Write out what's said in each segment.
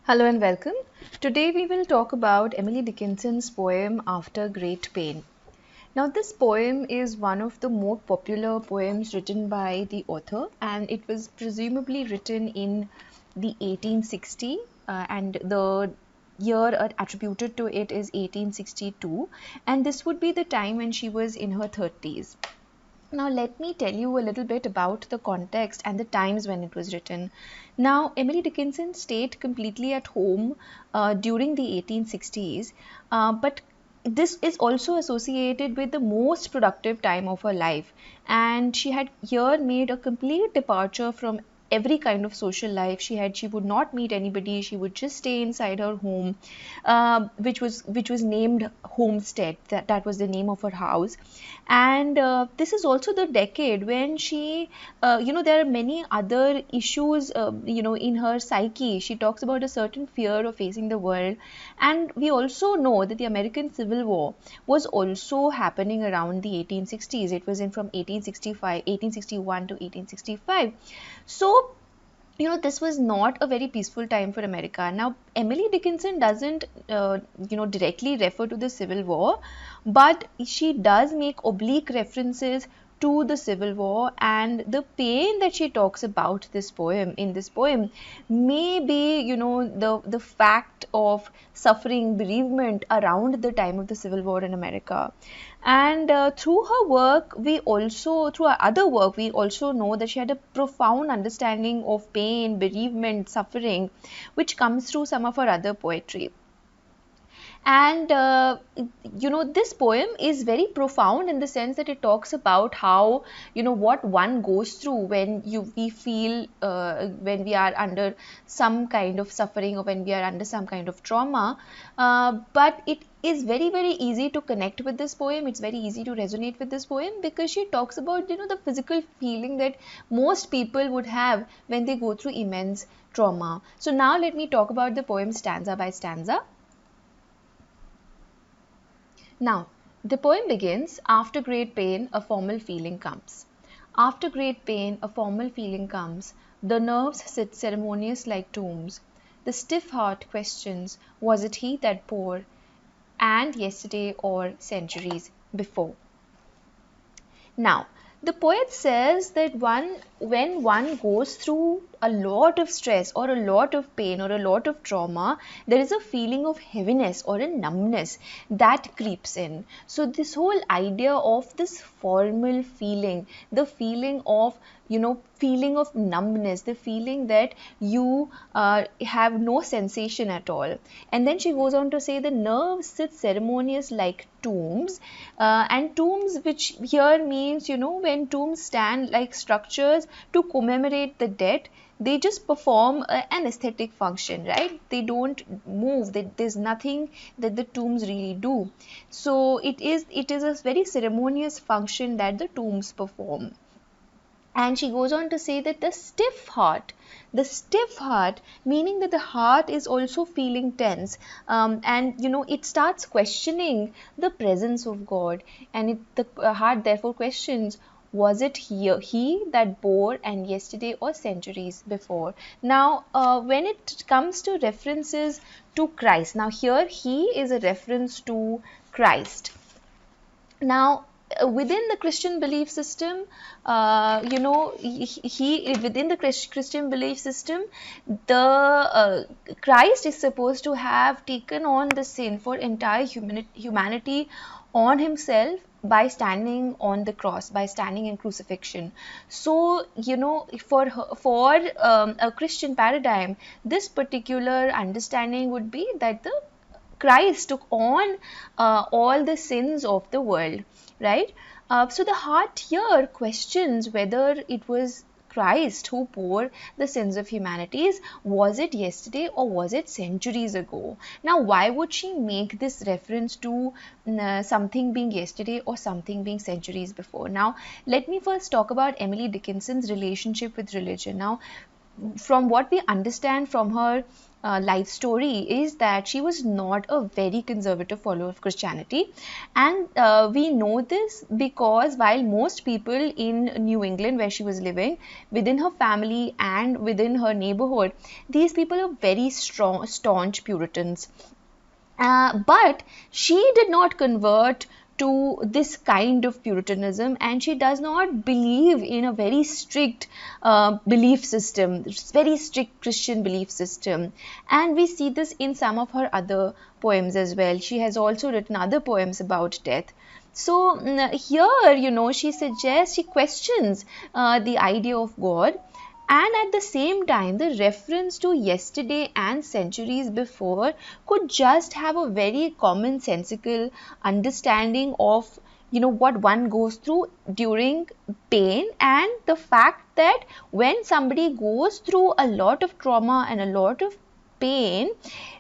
Hello and welcome. Today we will talk about Emily Dickinson's poem After Great Pain. Now, this poem is one of the more popular poems written by the author, and it was presumably written in the 1860, and the year attributed to it is 1862, and this would be the time when she was in her 30s. Now, let me tell you a little bit about the context and the times when it was written. Now, Emily Dickinson stayed completely at home during the 1860s, but this is also associated with the most productive time of her life, and she had here made a complete departure from every kind of social life. She would not meet anybody. She would just stay inside her home, which was named Homestead. That was the name of her house. And this is also the decade when there are many other issues, in her psyche. She talks about a certain fear of facing the world. And we also know that the American Civil War was also happening around the 1860s. It was in from 1861 to 1865. So this was not a very peaceful time for America. Now, Emily Dickinson doesn't, directly refer to the Civil War, but she does make oblique references to the Civil War, and the pain that she talks about in this poem may be, the fact of suffering, bereavement around the time of the Civil War in America. And through her work, through her other work, we also know that she had a profound understanding of pain, bereavement, suffering, which comes through some of her other poetry. And this poem is very profound in the sense that it talks about how, what one goes through when we feel when we are under some kind of suffering, or when we are under some kind of trauma. But it is very, very easy to connect with this poem. It's very easy to resonate with this poem because she talks about, the physical feeling that most people would have when they go through immense trauma. So now let me talk about the poem stanza by stanza. Now, the poem begins, after great pain, a formal feeling comes. After great pain, a formal feeling comes. The nerves sit ceremonious like tombs. The stiff heart questions, was it he that bore, and yesterday or centuries before? Now, the poet says that when one goes through a lot of stress or a lot of pain or a lot of trauma, there is a feeling of heaviness or a numbness that creeps in. So this whole idea of this formal feeling, the feeling of, feeling of numbness, the feeling that you have no sensation at all. And then she goes on to say the nerves sit ceremonious like tombs, and tombs, which here means, when tombs stand like structures to commemorate the dead, they just perform an aesthetic function, right? They don't move. There's nothing that the tombs really do. So it is a very ceremonious function that the tombs perform. And she goes on to say that the stiff heart, meaning that the heart is also feeling tense, and it starts questioning the presence of God, and the heart therefore questions, was it he that bore, and yesterday or centuries before? Now, when it comes to references to Christ, now here he is a reference to Christ. Now, within the Christian belief system, within the Christian belief system, the Christ is supposed to have taken on the sin for entire humanity on himself by standing on the cross, by standing in crucifixion. So, for a Christian paradigm, this particular understanding would be that the Christ took on all the sins of the world, right? So the heart here questions whether it was Christ who bore the sins of humanities. Was it yesterday or was it centuries ago? Now, why would she make this reference to something being yesterday or something being centuries before? Now, let me first talk about Emily Dickinson's relationship with religion. Now, from what we understand from her life story is that she was not a very conservative follower of Christianity, and we know this because while most people in New England, where she was living, within her family and within her neighborhood, these people are very strong, staunch Puritans. But she did not convert to this kind of Puritanism, and she does not believe in a very strict belief system, very strict Christian belief system. And we see this in some of her other poems as well. She has also written other poems about death. So here, she suggests, she questions the idea of God, and at the same time the reference to yesterday and centuries before could just have a very commonsensical understanding of what one goes through during pain, and the fact that when somebody goes through a lot of trauma and a lot of pain,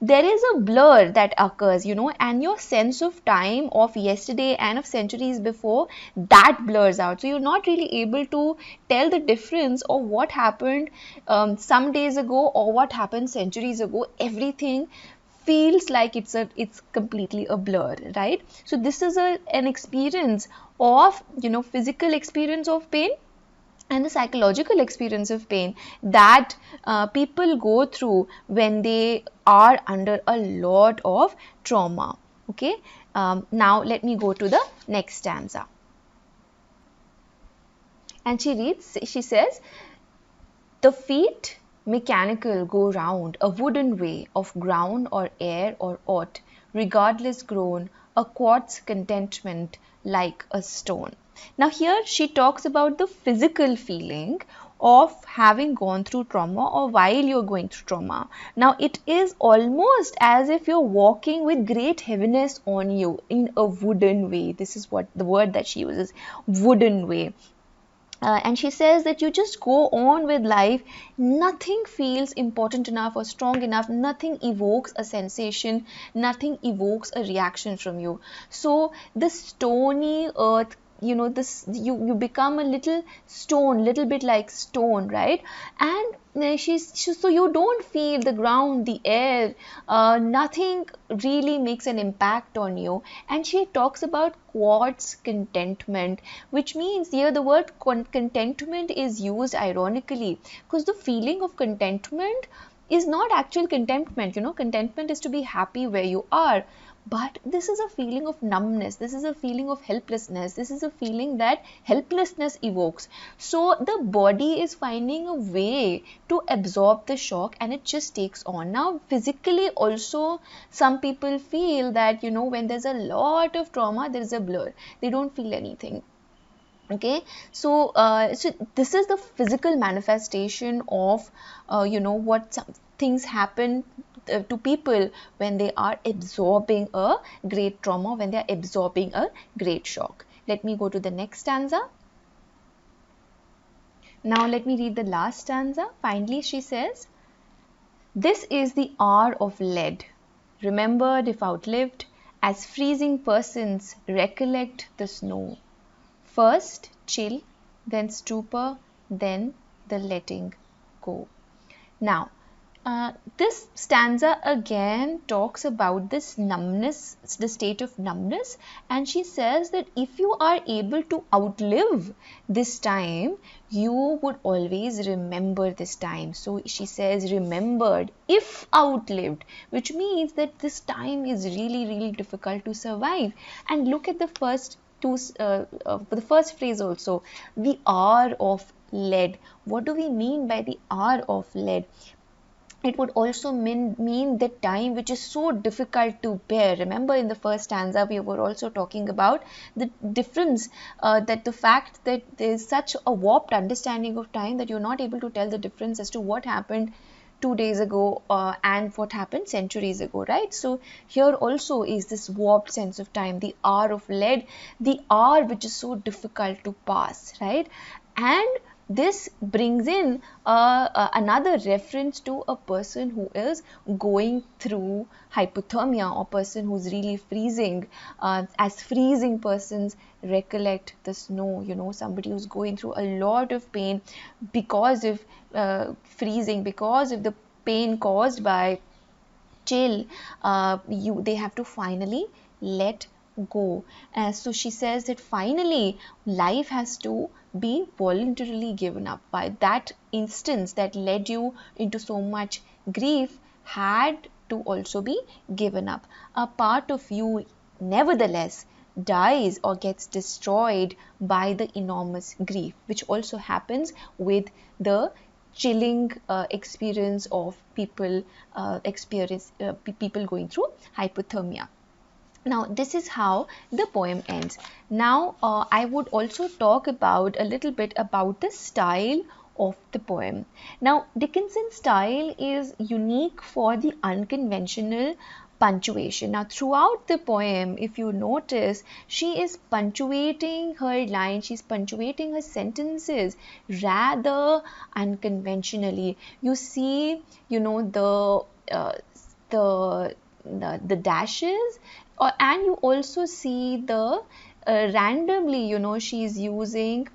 there is a blur that occurs, and your sense of time of yesterday and of centuries before, that blurs out. So you're not really able to tell the difference of what happened some days ago or what happened centuries ago. Everything feels like it's completely a blur, right? So this is an experience of physical experience of pain and the psychological experience of pain that people go through when they are under a lot of trauma. Okay, now let me go to the next stanza. And she says, the feet mechanical go round a wooden way of ground or air or aught, regardless grown, a quartz contentment like a stone. Now here she talks about the physical feeling of having gone through trauma or while you're going through trauma. Now it is almost as if you're walking with great heaviness on you in a wooden way. This is what the word that she uses, wooden way. And she says that you just go on with life, nothing feels important enough or strong enough, nothing evokes a sensation, nothing evokes a reaction from you. So the stony earth, this you become a little stone, little bit like stone, right? And so you don't feel the ground, the air, nothing really makes an impact on you. And she talks about quartz contentment, which means here the word contentment is used ironically, because the feeling of contentment is not actual contentment. Contentment is to be happy where you are. But this is a feeling of numbness, this is a feeling of helplessness, this is a feeling that helplessness evokes. So the body is finding a way to absorb the shock, and it just takes on. Now physically also, some people feel that when there's a lot of trauma, there is a blur, they don't feel anything. Okay, so so this is the physical manifestation of what some things happen to people when they are absorbing a great trauma, when they are absorbing a great shock. Let me go to the next stanza. Now let me read the last stanza. Finally she says, this is the hour of lead, remembered if outlived, as freezing persons recollect the snow. First chill, then stupor, then the letting go. Now, this stanza again talks about this numbness, the state of numbness, and she says that if you are able to outlive this time, you would always remember this time. So she says remembered if outlived, which means that this time is really, really difficult to survive. And look at the first the first phrase also, the hour of lead. What do we mean by the hour of lead? It would also mean the time which is so difficult to bear. Remember, in the first stanza we were also talking about the difference, that the fact that there is such a warped understanding of time that you're not able to tell the difference as to what happened 2 days ago and what happened centuries ago, right? So here also is this warped sense of time, the hour of lead, the hour which is so difficult to pass, right? And this brings in another reference to a person who is going through hypothermia, or person who's really freezing, as freezing persons recollect the snow. Somebody who's going through a lot of pain because of freezing, because of the pain caused by still they have to finally let go. So she says that finally life has to be voluntarily given up. By that instance that led you into so much grief had to also be given up. A part of you nevertheless dies or gets destroyed by the enormous grief, which also happens with the chilling experience of people people going through hypothermia. Now this is how the poem ends. Now I would also talk about a little bit about the style of the poem. Now Dickinson's style is unique for the unconventional punctuation. Now throughout the poem, if you notice, she is punctuating her lines, she's punctuating her sentences rather unconventionally. You see, you know, the dashes, and you also see the randomly, you know, she's using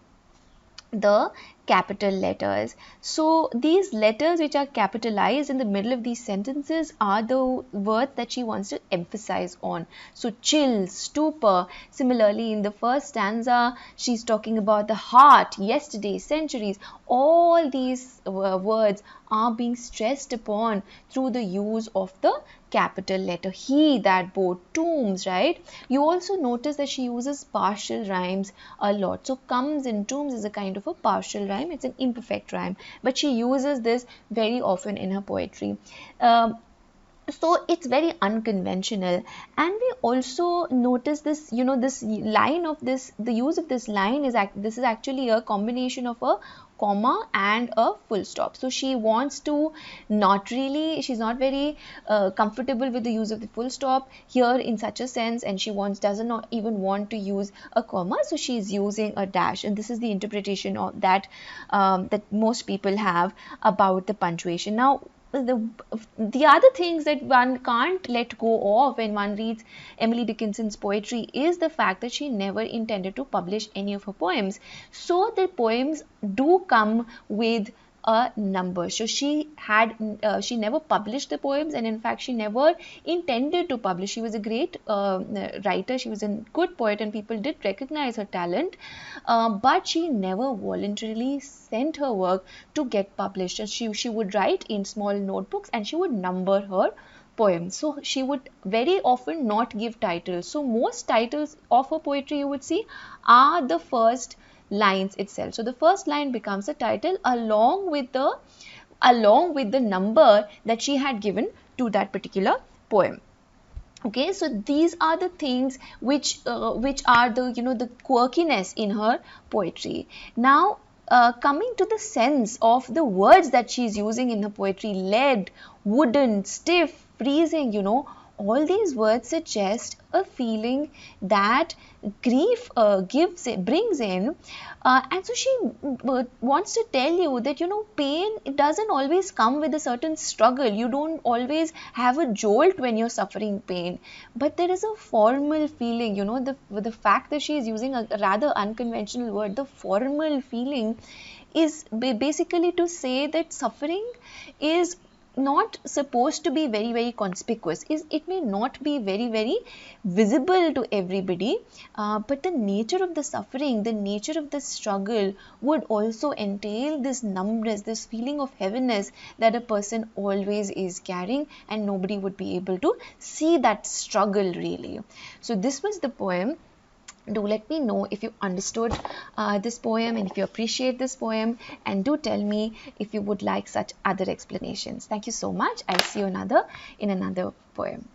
the capital letters. So these letters which are capitalized in the middle of these sentences are the words that she wants to emphasize on. So chill, stupor. Similarly, in the first stanza, she's talking about the heart, yesterday, centuries. All these words are being stressed upon through the use of the capital letter. He that bore tombs, right? You also notice that she uses partial rhymes a lot. So comes and tombs is a kind of a partial rhyme. It's an imperfect rhyme, but she uses this very often in her poetry. So it's very unconventional, and we also notice this, you know, this line of this, the use of this line is this is actually a combination of a comma and a full stop. So she wants to not really, she's not very comfortable with the use of the full stop here in such a sense, and she doesn't not even want to use a comma, so she's using a dash, and this is the interpretation of that that most people have about the punctuation. Now the other things that one can't let go of when one reads Emily Dickinson's poetry is the fact that she never intended to publish any of her poems. So the poems do come with a number. So she never published the poems, and in fact she never intended to publish. She was a great writer, she was a good poet, and people did recognize her talent, but she never voluntarily sent her work to get published. And she would write in small notebooks and she would number her poems. So she would very often not give titles. So most titles of her poetry, you would see, are the first lines itself. So the first line becomes a title along with the number that she had given to that particular poem. Okay, so these are the things which are the, you know, the quirkiness in her poetry. Now coming to the sense of the words that she's using in her poetry: lead, wooden, stiff, freezing, you know, all these words suggest a feeling that grief brings in, and so she wants to tell you that, you know, pain, it doesn't always come with a certain struggle. You don't always have a jolt when you're suffering pain, but there is a formal feeling, you know, the fact that she is using a rather unconventional word, the formal feeling is basically to say that suffering is not supposed to be very, very conspicuous. It may not be very, very visible to everybody, but the nature of the suffering, the nature of the struggle would also entail this numbness, this feeling of heaviness that a person always is carrying, and nobody would be able to see that struggle really. So this was the poem. Do let me know if you understood this poem and if you appreciate this poem, and do tell me if you would like such other explanations. Thank you so much. I'll see you in another poem.